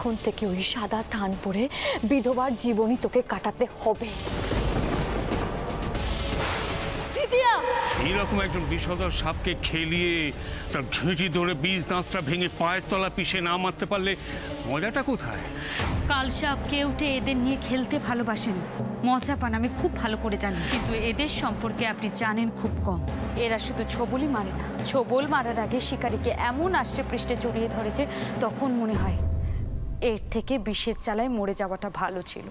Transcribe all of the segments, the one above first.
এখন থেকে ওই সাদা থান পরে বিধবার জীবনই তোকে কাটাতে হবে। এইরকম একজন বিষধর সাপকে খেলিয়ে তার ঘিঁটি ধরে বীজ দাঁতটা ভেঙে পায়ের তলা পিষে না মারতে পারলে মজাটা কোথায়? কাল সাপ কেউটে এদের নিয়ে খেলতে ভালোবাসেন, মজা পান, আমি খুব ভালো করে জানি। কিন্তু এদের সম্পর্কে আপনি জানেন খুব কম। এরা শুধু ছোবলই মারে না, ছোবল মারার আগে শিকারীকে এমন আষ্টে পৃষ্ঠে জড়িয়ে ধরেছে তখন মনে হয় এর থেকে বিষের চালায় মরে যাওয়াটা ভালো ছিল।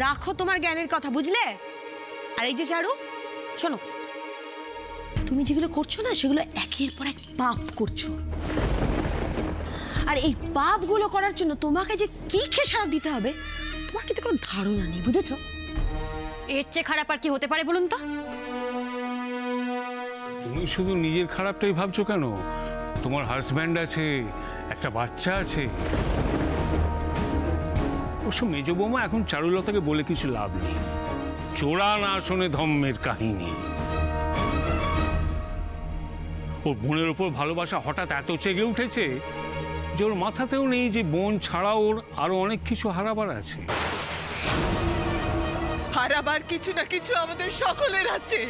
রাখো তোমার জ্ঞানের কথা, বুঝলে? আর এই যে ঝাড়ু, শোনো, তুমি যেগুলো করছো না সেগুলো একের পর এক পাপ করছো। আর এই পাপগুলো করার জন্য তোমাকে যে কি খেসারত দিতে হবে তোমার কিন্তু কোনো ধারণা নেই, বুঝেছো? এর চেয়ে খারাপ আর কি হতে পারে বলুন তো? তুমি শুধু নিজের খারাপটাই ভাবছো কেন? তোমার হাজব্যান্ড আছে, একটা বাচ্চা আছে। অবশ্য মেজ বৌমা এখন চারুলতাকে বলে কিছু লাভ নেই। চোরা না শোনে ধম্মের কাহিনী। ওর বোনের ওপর ভালোবাসা হঠাৎ এত চেগে উঠেছে যে ওর মাথাতেও নেই যে বোন ছাড়া ওর আরো অনেক কিছু হারাবার আছে। হারাবার কিছু না কিছু আমাদের সকলের আছে।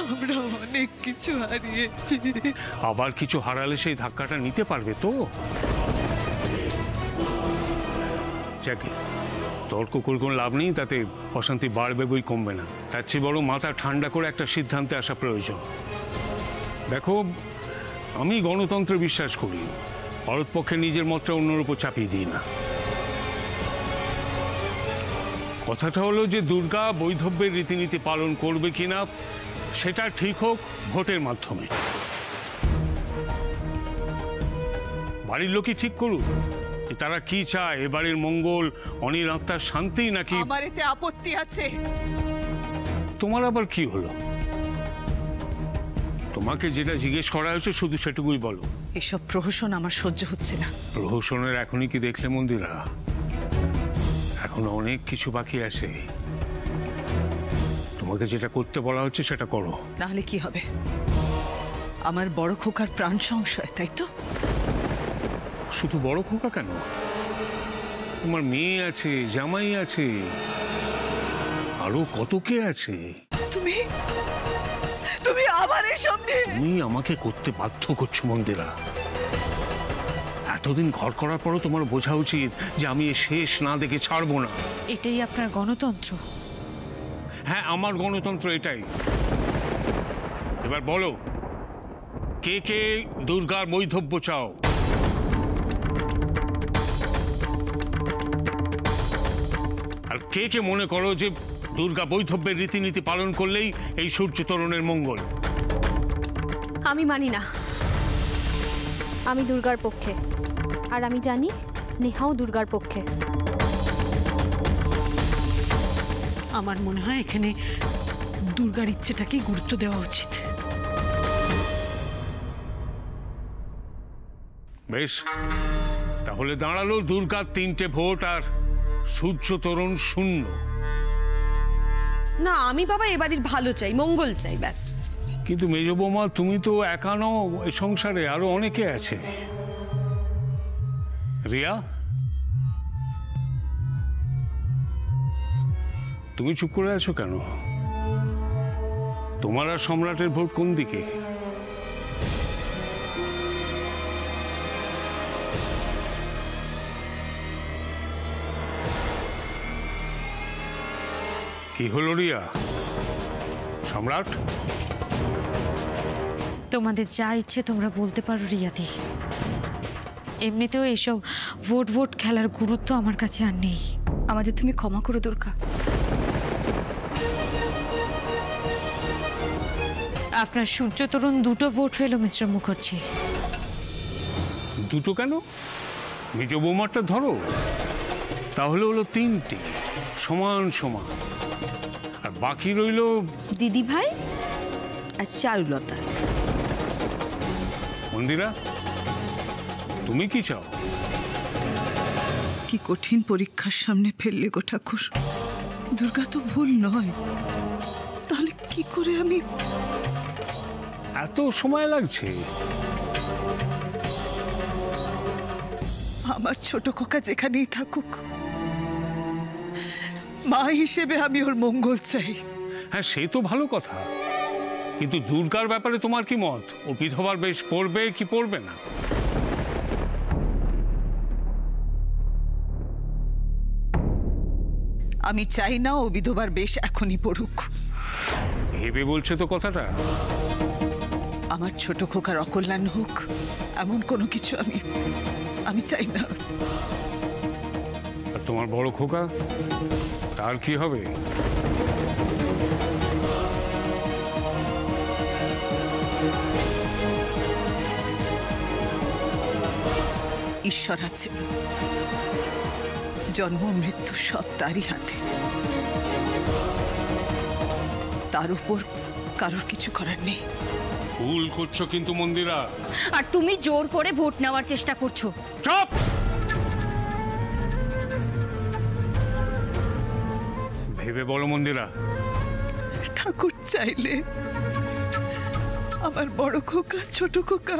আমরা অনেক কিছু হারিয়েছি। আবার কিছু হারালে সেই ধাক্কাটা নিতে পারবে তো? যাকে তর্ক করে কোনো লাভ নেই, তাতে অশান্তি বাড়বে বই কমবে না। তার চেয়ে বড় মাথা ঠান্ডা করে একটা সিদ্ধান্তে আসা প্রয়োজন। দেখো, আমি গণতন্ত্রে বিশ্বাস করি, ভারতপক্ষে নিজের মতটা অন্যের উপর চাপিয়ে দিই না। কথাটা হলো যে দুর্গা বৈধব্যের রীতিনীতি পালন করবে কিনা সেটা ঠিক হোক ভোটের মাধ্যমে। বাড়ির লোকই ঠিক করুক তারা কি চায়, এবারের মঙ্গল, অনিল আত্মার শান্তি নাকি। আমার এতে আপত্তি আছে। তোমার আবার কি হলো? তোমাকে যেটা জিজ্ঞেস করা হয়েছে শুধু সেটুকুই বলো। এসব প্রহসন আমার সহ্য হচ্ছে না। প্রহসনের এখনই কি দেখলে মন্দিরা? এখন অনেক কিছু বাকি আছে। তোমাকে যেটা করতে বলা হচ্ছে সেটা করো। নাহলে কি হবে? আমার বড় খোকার প্রাণ সংশয়, তাই তো? শুধু বড় খোকা কেন, তোমার মেয়ে আছে, জামাই আছে, আরো কত কে আছে। তুমি তুমি আবার এসব নিয়ে তুমি আমাকে করতে বাধ্য করছো মন্দিরা। এতদিন ঘর করার পরও তোমার বোঝা উচিত যে আমি শেষ না দেখে ছাড়বো না। এটাই আপনার গণতন্ত্র? হ্যাঁ, আমার গণতন্ত্র এটাই। এবার বলো, কে কে দুর্গার বৈধব্য চাও? আর কে কে মনে করো যে দুর্গা বৈধব্যের রীতিনীতি পালন করলেই এই সূর্যতরণের মঙ্গল? আমি মানি না। আমি দুর্গার পক্ষে, আর আমি জানি নেহাও দুর্গার পক্ষে। আমার মনে হয় এখানে দুর্গার ইচ্ছেটাকেই গুরুত্ব দেওয়া উচিত। বেশ, তাহলে দাঁড়ালো দুর্গার 3টে ভোট আর সূর্যতরণ 0। না, আমি বাবা এবারের ভালো চাই, মঙ্গল চাই, ব্যাস। কিন্তু মেজ বৌমা, তুমি তো একা নও, এই সংসারে আরো অনেকে আছে। রিয়া, তুমি চুপ করে আছো কেন? তোমার আর সম্রাটের ভোট কোন দিকে? কি হলো রিয়া? সম্রাট? তোমাদের যা ইচ্ছে তোমরা বলতে পারো রিয়াদি। এমনিতেও এসব ভোট খেলার গুরুত্ব আমার কাছে আর নেই। আমাদের তুমি ক্ষমা করো দুর্গা। আপনার সূর্যতরণ 2টো ভোট পেল মিস্টার মুখার্জি। 2টো কেন? মেজ বৌমারটা ধরো, তাহলে হলো 3টে, সমান সমান। আর বাকি রইল দিদি ভাই আর চারুলতা। মন্দিরা, তুমি কি চাও? কি কঠিন পরীক্ষার সামনে ফেললে গো ঠাকুর। দুর্গা তো ভুল নয়, তাহলে কি করে আমি? এত সময় লাগছে? আমার ছোট খোকা যেখানেই থাকুক, মা হিসেবে আমি ওর মঙ্গল চাই। হ্যাঁ, সে তো ভালো কথা, কিন্তু দুর্গার ব্যাপারে তোমার কি মত? ও বিধবার বেশ পড়বে কি পড়বে না? আমি চাই না ও বিধবার বেশ এখনই পড়ুক। ভেবে বলছে তো কথাটা। আমার ছোট খোকার অকল্যাণ হোক এমন কোনো কিছু আমি চাই না। আর তোমার বড় খোকা, তার কি হবে? ঈশ্বর আছে, জন্ম মৃত্যু সব তারই হাতে, তার উপর কারোর কিছু করার নেই। ভুল করছো কিন্তু মন্দিরা। আর তুমি জোর করে ভোট নেওয়ার চেষ্টা করছো। চুপ! ভেবে বলো মন্দিরা। ঠাকুর চাইলে আমার বড় খোকা ছোট খোকা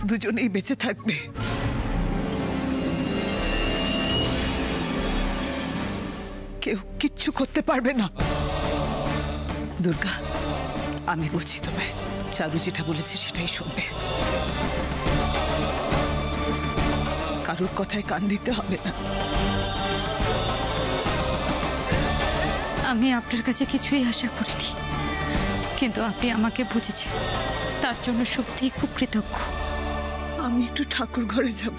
দুজনেই বেঁচে থাকবে। কেউ কিচ্ছু করতে পারবে না। দুর্গা, আমি বলছি তোমায়, চারু যেটা বলেছে সেটাই শুনবে। কারোর কথায় কান দিতে হবে না। আমি আপনার কাছে কিছুই আশা করিনি, কিন্তু আপনি আমাকে বুঝেছেন, তার জন্য সত্যিই খুব কৃতজ্ঞ। আমি একটু ঠাকুর ঘরে যাব।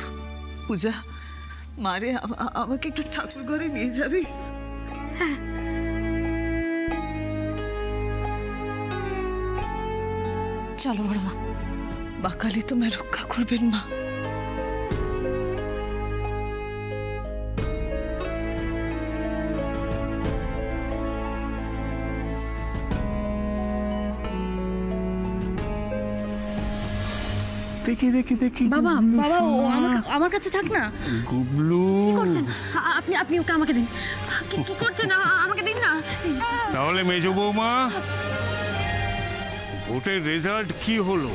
পূজা, মারে আমাকে একটু ঠাকুর ঘরে নিয়ে যাবি? চলো বড় মা। বাকালি তোমায় রক্ষা করবেন মা। দেখি দেখি দেখি। বাবা বাবা, ও আমার কাছে থাক না। গুবলু, কি করছেন আপনি? ওকে আমাকে দিন। কি করছেন? আমাকে দিন না। তাহলে মেজ বৌমা, ভোটের রেজাল্ট কি হলো?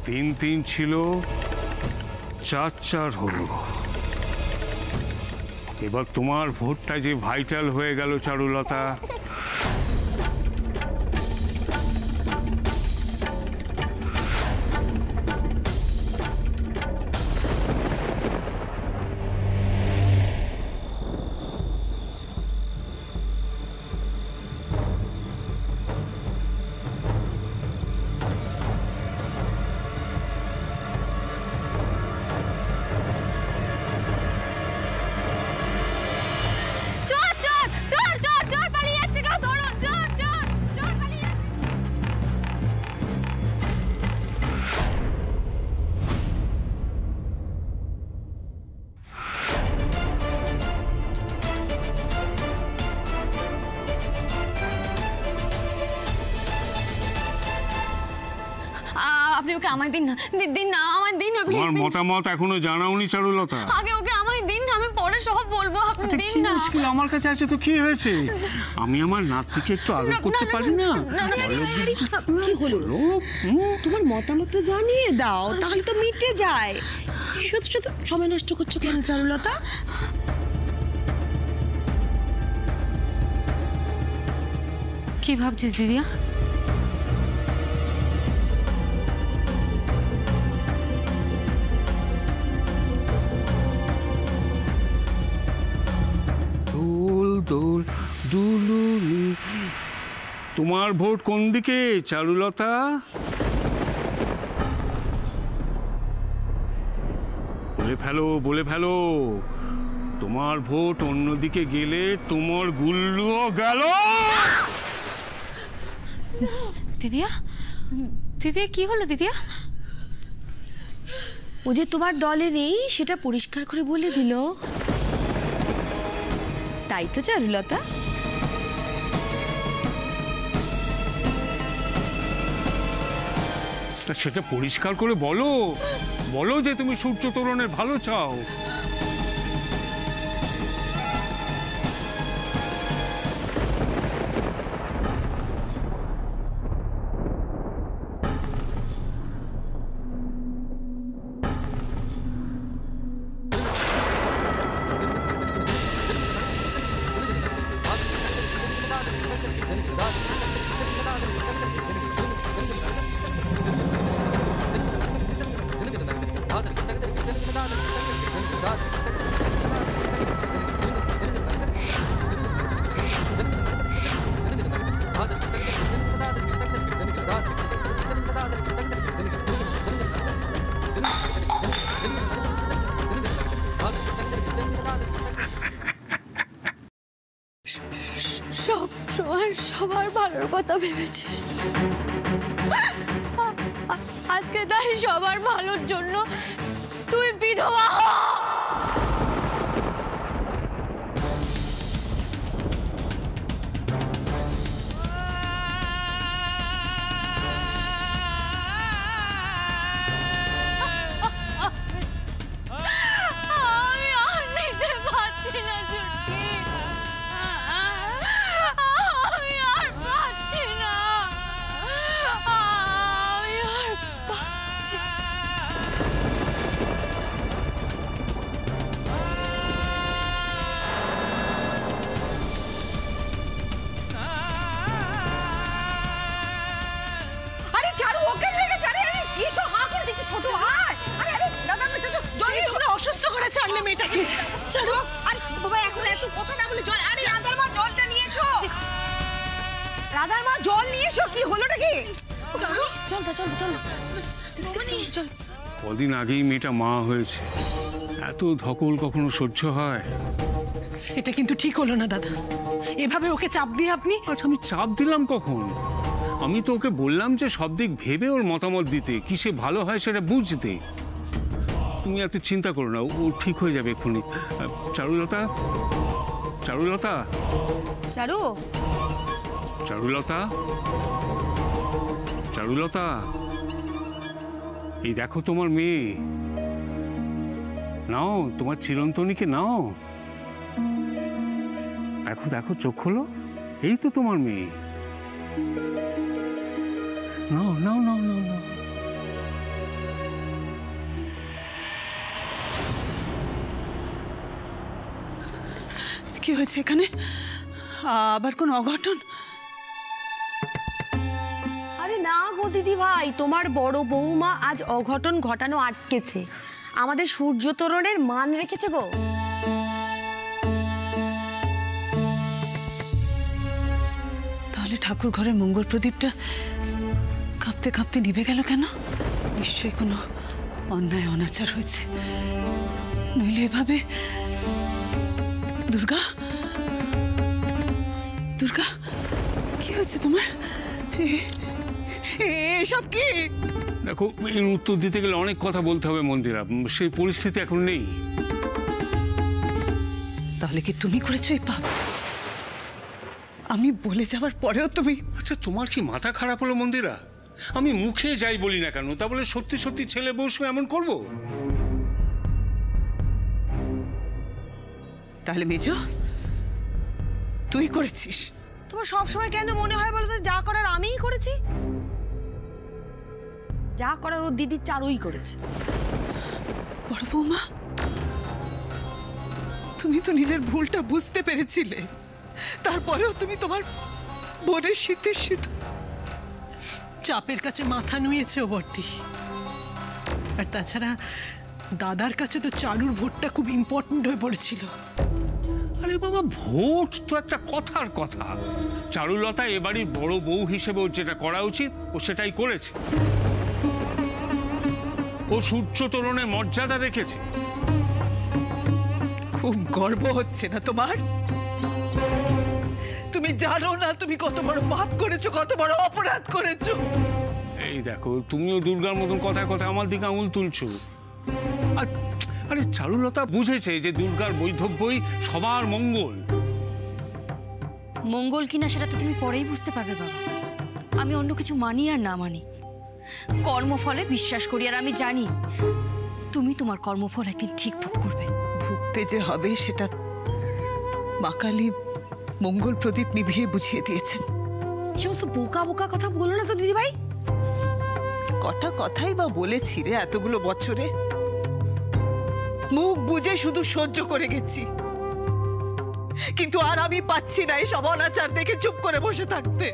3-3 ছিল, 4-4 হলো। এবার তোমার ভোটটা যে ভাইটাল হয়ে গেল চারুলতা। আপনি ওকে আমায় দিন না। দিন না, আমায় দিন না প্লিজ। তোমার মতামত এখনো জানাওনি চারুলতা? আগে ওকে আমায় দিন না, আমি পরে সব বলবো। আপনি দিন না। মুশকিল আমার কাছে আছে তো কি হয়েছে? আমি আমার নাতনিকে একটু আদর করতে পারি না? কি হলো? তোমার মতামত জানিয়ে দাও, তাহলে তো মিটে যায়। শুধু শুধু সময় নষ্ট করছো কেন চারুলতা? কি ভাবছিস দিদিয়া? দোল দুলুনি, তোমার ভোট কোন দিকে চারুলতা? বলে ফেলো তোমার ভোট অন্যদিকে গেলে তোমার গুল্লুও গেল। দিদিয়া, দিদিয়া কি হলো দিদিয়া? ও যে তোমার দলে নেই সেটা পরিষ্কার করে বলে দিল, তাই তো চারুলতা? সেটা পরিষ্কার করে বলো যে তুমি সূর্য তোরণের ভালো চাও। সবার ভালোর কথা ভেবেছিস, আজকে তাই সবার ভালোর জন্য তুই বিধবা হ। রাধার মা জল নিয়ে এসো। কি হলো নাকি? কদিন আগেই মেয়েটা মা হয়েছে, এত ধকল কখনো সহ্য হয়? এটা কিন্তু ঠিক হলো না দাদা, এভাবে ওকে চাপ দিয়ে আপনি। আচ্ছা, আমি চাপ দিলাম কখন? আমি তো ওকে বললাম যে সব দিক ভেবে ওর মতামত দিতে, কিসে ভালো হয় সেটা বুঝতে। তুমি এত চিন্তা করো না, ও ঠিক হয়ে যাবে এক্ষুনি। চারুলতা, চারুলতা, চারুলতা, চারুলতা, এই দেখো তোমার মেয়ে। নাও তোমার চিরন্তনীকে নাও, দেখো দেখো চোখ খোলো, এই তো তোমার মেয়ে। নাও নাও নাও নাও নাও। কি হয়েছে এখানে? আবার কোন অঘটন? আরে না গো দিদি ভাই, তোমার বড় বৌমা আজ অঘটন ঘটানো আটকেছে, আমাদের সূর্য তোরণের মান রেখেছে গো। তাহলে ঠাকুর ঘরের মঙ্গল প্রদীপটা কাঁপতে কাঁপতে নিভে গেল কেন? নিশ্চয়ই কোনো অন্যায় অনাচার হয়েছে, নইলে এভাবে। দুর্গা, দুর্গা, কি হয়েছে তোমার? এসব কি? দেখো, এর উত্তর দিতে গেলে অনেক কথা বলতে হবে মন্দিরা, সেই পরিস্থিতি এখন নেই। তাহলে কি তুমি করেছো এই পাপ? আমি বলে যাওয়ার পরেও তুমি? আচ্ছা, তোমার কি মাথা খারাপ হলো মন্দিরা? আমি মুখে যাই বলি না কেন, তা বলে সত্যি সত্যি ছেলে বউর সঙ্গে এমন করবো? তাহলে মেজো, তুই করেছিস? তোমার সবসময় কেন মনে হয় বলো তো, যা করার আমিই করেছি? যা করার ওর দিদি চারুই করেছে। বড় বৌমা, তুমি তো নিজের ভুলটা বুঝতে পেরেছিলে, তারপরেও তুমি তোমার বোনের শীতের শীত চাপের কাছে মাথা নুয়েছে ও বর্তি। আর তাছাড়া দাদার কাছে তো চারুর ভোটটা খুব ইম্পর্টেন্ট হয়ে পড়েছিল। আরে বাবা, ভোট তো একটা কথার কথা। চারুলতা এবাড়ির বড় বউ হিসেবে ওর যেটা করা উচিত ও সেটাই করেছে। ও সূর্য তোরণের মর্যাদা রেখেছে। খুব গর্ব হচ্ছে না তোমার? তুমি জানো না তুমি কত বড় পাপ করেছো, কত বড় অপরাধ করেছো? এই দেখো, তুমিও দুর্গার মতন কথায় কথায় আমার দিকে আঙুল তুলছো। আর আরে চারুলতা বুঝেছে যে দুর্গার বৈধব্যই সবার মঙ্গল। মঙ্গল কিনা সেটা তো তুমি পরেই বুঝতে পারবে বাবা। আমি অন্য কিছু মানি আর না মানি, কর্মফলে বিশ্বাস করি। আর আমি জানি তুমি তোমার কর্মফল একদিন ঠিক ভোগ করবে। ভুগতে যে হবে সেটা মা কালী মঙ্গল প্রদীপ নিভিয়ে বুঝিয়ে দিয়েছেন। সমস্ত বোকা বোকা কথা বলো না তো দিদি ভাই। কটা কথাই বা বলেছি রে এতগুলো বছরে, মুখ বুঝে শুধু সহ্য করে গেছি। কিন্তু আর আমি পাচ্ছি না এসব অনাচার দেখে চুপ করে বসে থাকতে।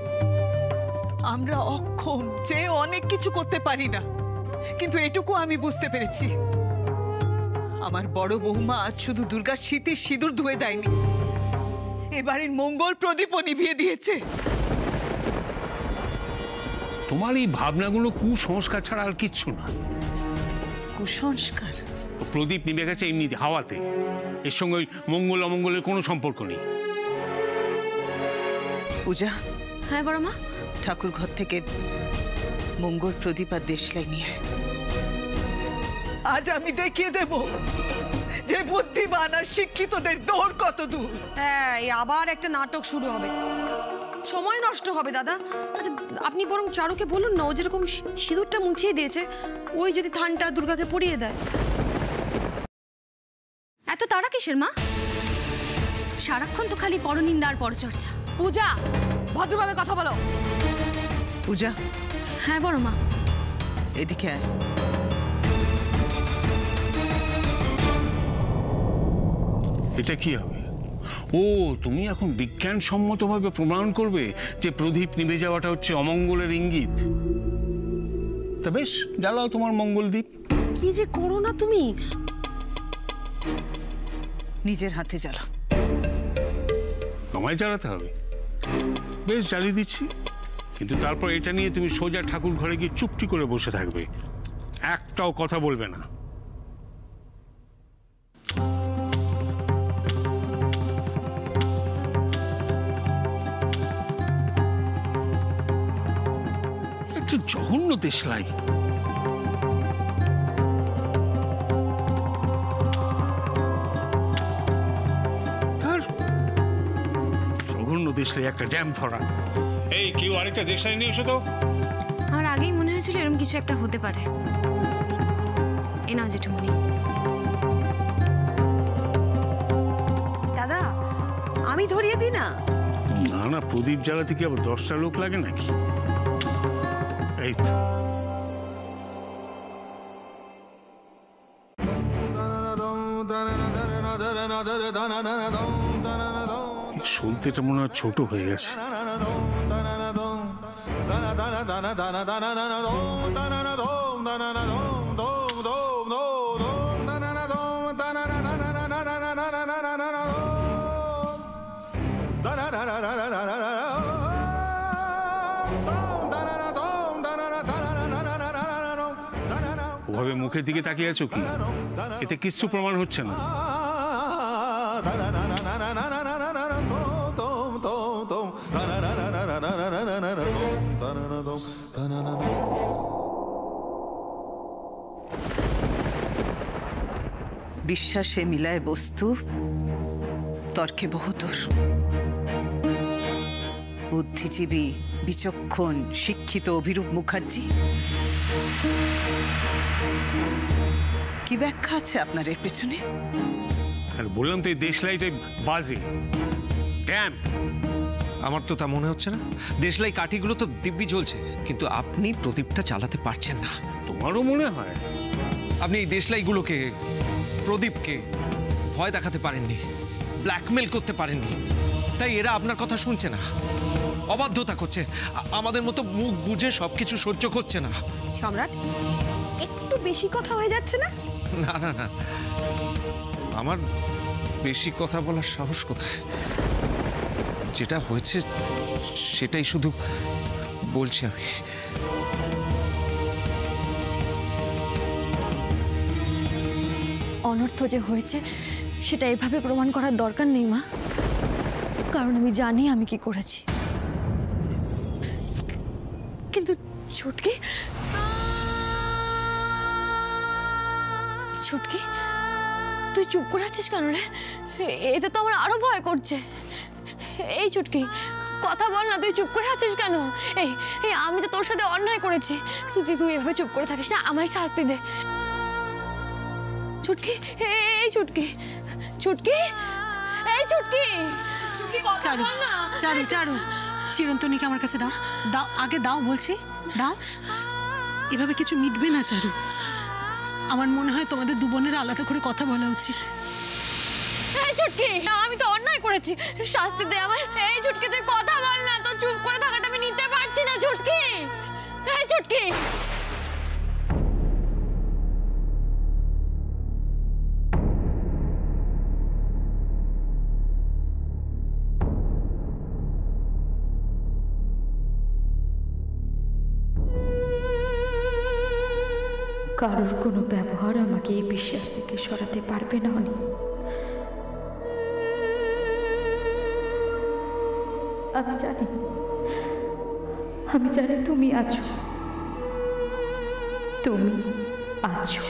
আমরা অক্ষম, যে অনেক কিছু করতে পারি না, কিন্তু এটুকু আমি বুঝতে পেরেছি, আমার বড় বৌমা আজ শুধু দুর্গার স্মৃতির সিঁদুর ধুয়ে দেয়নি, এবারের মঙ্গল প্রদীপও নিভিয়ে দিয়েছে। তোমার এই ভাবনাগুলো কুসংস্কার ছাড়া আর কিচ্ছু না। কুসংস্কার? প্রদীপ নিভে গেছে এমনিতে হাওয়াতে, এর সঙ্গে ওই মঙ্গল অমঙ্গলের কোনো সম্পর্ক নেই। পূজা, হ্যাঁ বড় মা। ঠাকুর ঘর থেকে মঙ্গল প্রদীপ আর দেশলাই নিয়ে আজ আমি দেখিয়ে দেব যে বুদ্ধিমান আর শিক্ষিতদের দৌড় কত দূর। হ্যাঁ, এই আবার একটা নাটক শুরু হবে, সময় নষ্ট হবে দাদা। আচ্ছা আপনি বরং চারুকে বলুন না, ও যেরকম সিঁদুরটা মুছিয়ে দিয়েছে, ওই যদি থানটা দুর্গাকে পরিয়ে দেয়। এত তাড়া কিসের মা? সারাক্ষণ তো খালি পরনিন্দা আর পরচর্চা। পূজা, ভদ্রভাবে কথা বলো। পূজা, হ্যাঁ বড় মা। এদিকে আয়। এটা কি হবে? ও, তুমি এখন বিজ্ঞানসম্মতভাবে প্রমাণ করবে যে প্রদীপ নিভে যাওয়াটা হচ্ছে অমঙ্গলের ইঙ্গিত। তা বেশ, জ্বালাও তোমার মঙ্গলদীপ। কি যে করো না তুমি। নিজের হাতে জ্বালা। আমায় জ্বালাতে হবে? বেশ, জ্বালিয়ে দিচ্ছি, কিন্তু তারপর এটা নিয়ে তুমি সোজা ঠাকুর ঘরে গিয়ে চুপটি করে বসে থাকবে, একটাও কথা বলবে না। একটু জঘন্য দেশলাই। দেশলাই একটা ড্যাম ধরা। এই কেউ আরেকটা দেশলাই নিয়ে এসো তো। আমার আগেই মনে হয়েছিল এরকম কিছু একটা হতে পারে। এ নাও জেঠুমনি। দাদা, আমি ধরিয়ে দিই না? না না, প্রদীপ জ্বালাতে কি আবার 10টা লোক লাগে নাকি? এই তো শুনতেটা মনে হয় ছোট হয়ে গেছে। ওভাবে মুখের দিকে তাকিয়ে আছো কি? এতে কিছু প্রমাণ হচ্ছে না। বিশ্বাসে মিলায় বস্তু, তর্কে বহুতর। বুদ্ধিজীবী, বিচক্ষণ, শিক্ষিত অভিরূপ মুখার্জি, কি ব্যাখ্যা আছে আপনার এর পেছনে? আর বললাম তো এই দেশলাইটাই বাজে, ড্যাম। আমার তো তা মনে হচ্ছে না। দেশলাই কাঠিগুলো তো দিব্যি জ্বলছে, কিন্তু আপনি প্রদীপটা চালাতে পারছেন না। তোমারও মনে হয়? আপনি এই দেশলাইগুলোকে, প্রদীপকে ভয় দেখাতে পারেননি, ব্ল্যাকমেল করতে পারেননি, তাই এরা আপনার কথা শুনছে না, অবাধ্যতা করছে, আমাদের মতো মুখ বুঝে সবকিছু সহ্য করছে না। সম্রাট, একটু বেশি কথা হয়ে যাচ্ছে না? না না না, আমার বেশি কথা বলার সাহস কোথায়? যেটা হয়েছে সেটাই শুধু বলছি আমি। অনর্থ যে হয়েছে সেটা এভাবে প্রমাণ করার দরকার নেই মা, কারণ আমি জানি আমি কি করেছি। কিন্তু ছুটকি, ছুটকি তুই চুপ করে আছিস কেন রে? এতে তো আমার আরো ভয় করছে। এই ছুটকি, কথা বল না, তুই চুপ করে আছিস কেন? এই এই আমি তো তোর সাথে অন্যায় করেছি, তুই এভাবে চুপ করে থাকিস না, আমায় শাস্তি দে। ছুটকি, এই ছুটকি, ছুটকি, এই ছুটকি, চারু, চারু, চারু, চিরন্তনীকে আমার কাছে দাও, দাও, আগে দাও বলছি, দাও। এভাবে কিছু মিটবে না চারু। আমার মনে হয় তোমাদের দু বোনের আলাদা করে কথা বলা উচিত। এই ছুটকি, আমি তো অন্যায় করেছি, শাস্তি দে আমায়। এই ছুটকি, তুই কথা বল না, তো চুপ করে থাকাটা আমি নিতে পারছি না ছুটকি। এই ছুটকি, কারোর কোনো ব্যবহার আমাকে এই বিশ্বাস থেকে সরাতে পারবে না অনি। আমি জানি তুমি আছো, তুমি আছো।